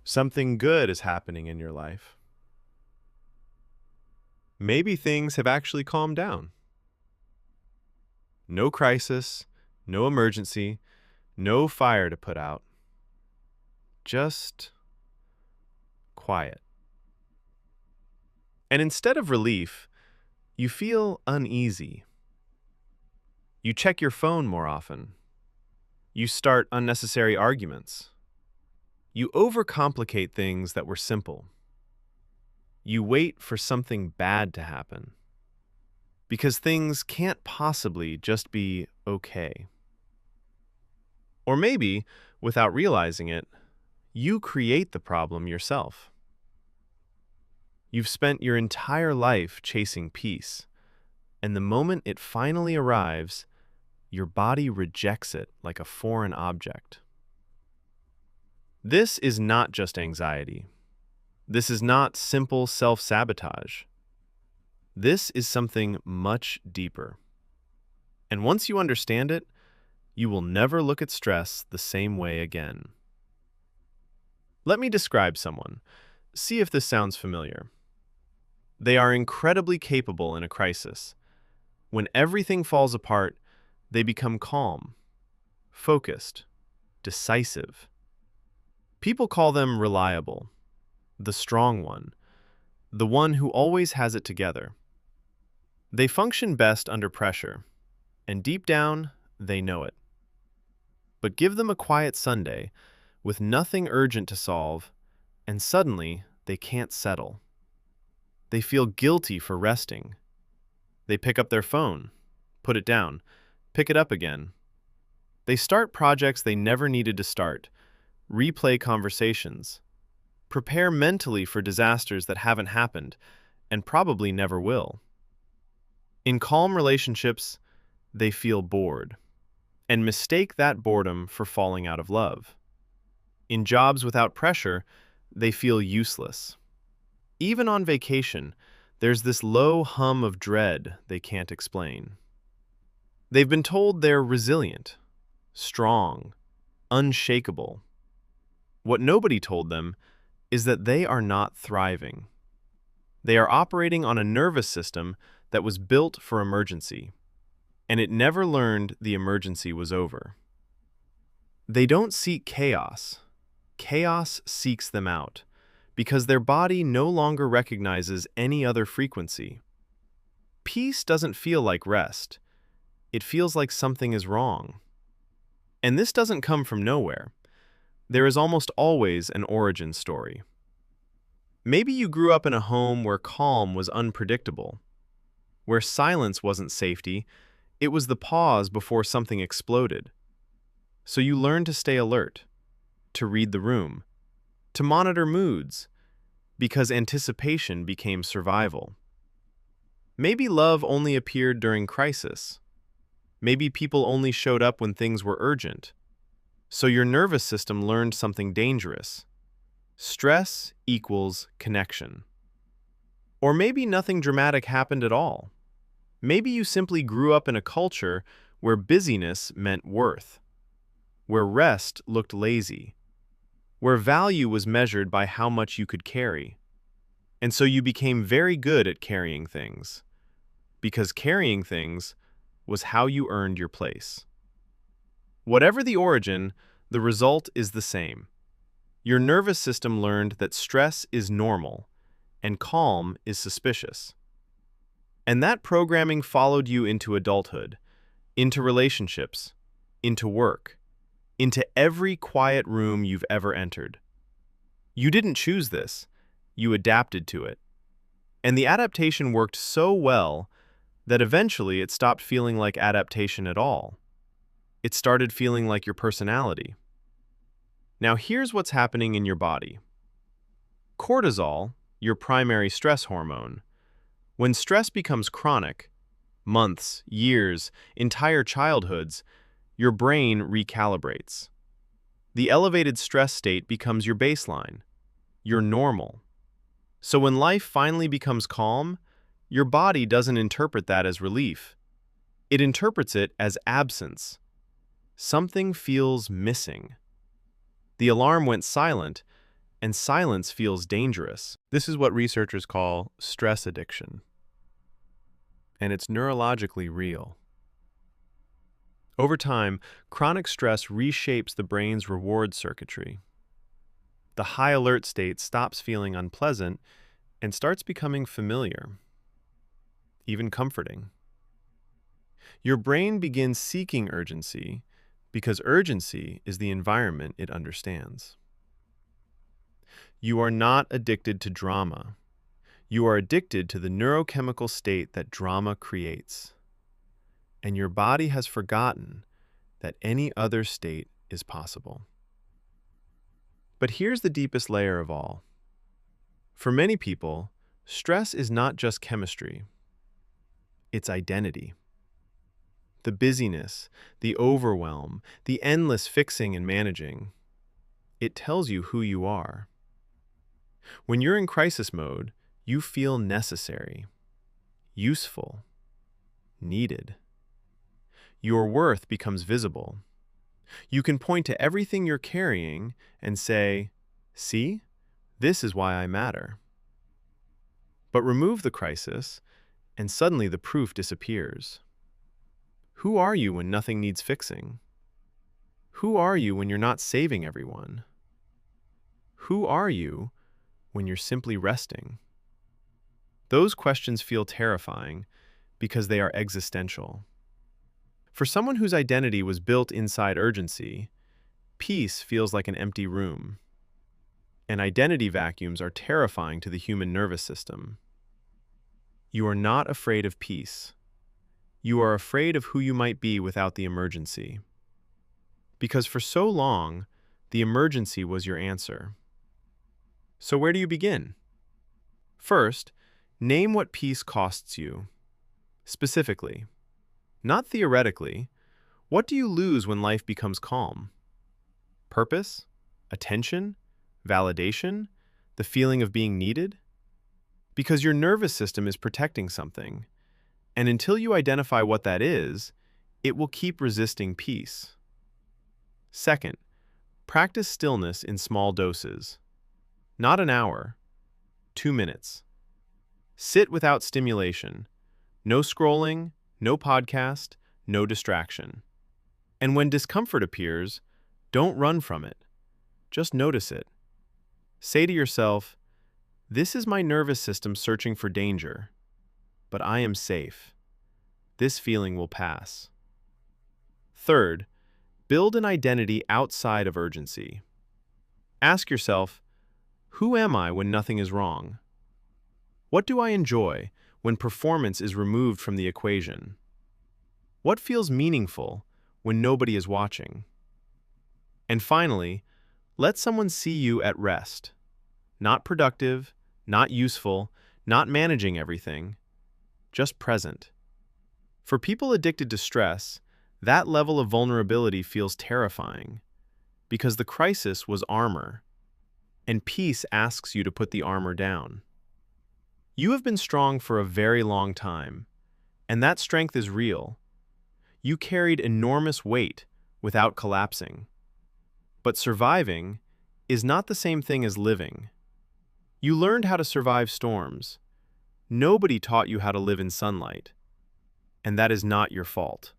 Something good is happening in your life. Maybe things have actually calmed down. No crisis, no emergency, no fire to put out. Just quiet. And instead of relief, you feel uneasy. You check your phone more often. You start unnecessary arguments. You overcomplicate things that were simple. You wait for something bad to happen. Because things can't possibly just be okay. Or maybe, without realizing it, you create the problem yourself. You've spent your entire life chasing peace, and the moment it finally arrives, your body rejects it like a foreign object. This is not just anxiety. This is not simple self-sabotage. This is something much deeper. And once you understand it, you will never look at stress the same way again. Let me describe someone. See if this sounds familiar. They are incredibly capable in a crisis. When everything falls apart, they become calm, focused, decisive. People call them reliable, the strong one, the one who always has it together. They function best under pressure, and deep down, they know it. But give them a quiet Sunday, with nothing urgent to solve, and suddenly they can't settle. They feel guilty for resting. They pick up their phone, put it down, pick it up again. They start projects they never needed to start, replay conversations, prepare mentally for disasters that haven't happened and probably never will. In calm relationships, they feel bored and mistake that boredom for falling out of love. In jobs without pressure, they feel useless. Even on vacation, there's this low hum of dread they can't explain. They've been told they're resilient, strong, unshakable. What nobody told them is that they are not thriving. They are operating on a nervous system that was built for emergency, and it never learned the emergency was over. They don't seek chaos. Chaos seeks them out, because their body no longer recognizes any other frequency. Peace doesn't feel like rest. It feels like something is wrong. And this doesn't come from nowhere. There is almost always an origin story. Maybe you grew up in a home where calm was unpredictable, where silence wasn't safety, it was the pause before something exploded. So you learned to stay alert, to read the room, to monitor moods, because anticipation became survival. Maybe love only appeared during crisis. Maybe people only showed up when things were urgent. So your nervous system learned something dangerous. Stress equals connection. Or maybe nothing dramatic happened at all. Maybe you simply grew up in a culture where busyness meant worth, where rest looked lazy, where value was measured by how much you could carry. And so you became very good at carrying things, because carrying things was how you earned your place. Whatever the origin, the result is the same. Your nervous system learned that stress is normal and calm is suspicious. And that programming followed you into adulthood, into relationships, into work, into every quiet room you've ever entered. You didn't choose this, you adapted to it. And the adaptation worked so well that eventually it stopped feeling like adaptation at all. It started feeling like your personality. Now here's what's happening in your body. Cortisol, your primary stress hormone, when stress becomes chronic, months, years, entire childhoods, your brain recalibrates. The elevated stress state becomes your baseline, your normal. So when life finally becomes calm, your body doesn't interpret that as relief. It interprets it as absence. Something feels missing. The alarm went silent, and silence feels dangerous. This is what researchers call stress addiction, and it's neurologically real. Over time, chronic stress reshapes the brain's reward circuitry. The high alert state stops feeling unpleasant and starts becoming familiar, even comforting. Your brain begins seeking urgency because urgency is the environment it understands. You are not addicted to drama. You are addicted to the neurochemical state that drama creates. And your body has forgotten that any other state is possible. But here's the deepest layer of all. For many people, stress is not just chemistry. It's identity. The busyness, the overwhelm, the endless fixing and managing. It tells you who you are. When you're in crisis mode, you feel necessary, useful, needed. Your worth becomes visible. You can point to everything you're carrying and say, "See, this is why I matter." But remove the crisis, and suddenly the proof disappears. Who are you when nothing needs fixing? Who are you when you're not saving everyone? Who are you when you're simply resting? Those questions feel terrifying because they are existential. For someone whose identity was built inside urgency, peace feels like an empty room. And identity vacuums are terrifying to the human nervous system. You are not afraid of peace. You are afraid of who you might be without the emergency. Because for so long, the emergency was your answer. So where do you begin? First, name what peace costs you. Specifically, not theoretically, what do you lose when life becomes calm? Purpose? Attention? Validation? The feeling of being needed? Because your nervous system is protecting something, and until you identify what that is, it will keep resisting peace. Second, practice stillness in small doses. Not an hour, 2 minutes. Sit without stimulation. No scrolling, no podcast, no distraction. And when discomfort appears, don't run from it. Just notice it. Say to yourself, "This is my nervous system searching for danger, but I am safe. This feeling will pass." Third, build an identity outside of urgency. Ask yourself, who am I when nothing is wrong? What do I enjoy when performance is removed from the equation? What feels meaningful when nobody is watching? And finally, let someone see you at rest. Not productive, not useful, not managing everything, just present. For people addicted to stress, that level of vulnerability feels terrifying because the crisis was armor, and peace asks you to put the armor down. You have been strong for a very long time, and that strength is real. You carried enormous weight without collapsing. But surviving is not the same thing as living. You learned how to survive storms. Nobody taught you how to live in sunlight. And that is not your fault.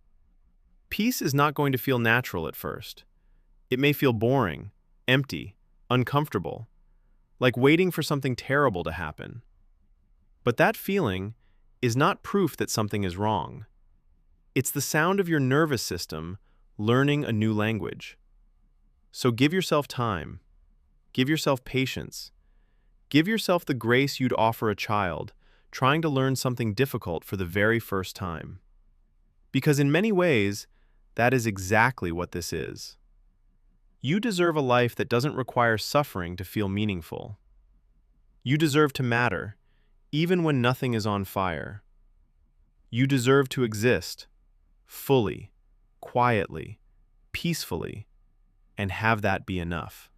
Peace is not going to feel natural at first. It may feel boring, empty, uncomfortable, like waiting for something terrible to happen. But that feeling is not proof that something is wrong. It's the sound of your nervous system learning a new language. So give yourself time. Give yourself patience. Give yourself the grace you'd offer a child trying to learn something difficult for the very first time. Because in many ways, that is exactly what this is. You deserve a life that doesn't require suffering to feel meaningful. You deserve to matter, even when nothing is on fire. You deserve to exist, fully, quietly, peacefully, and have that be enough.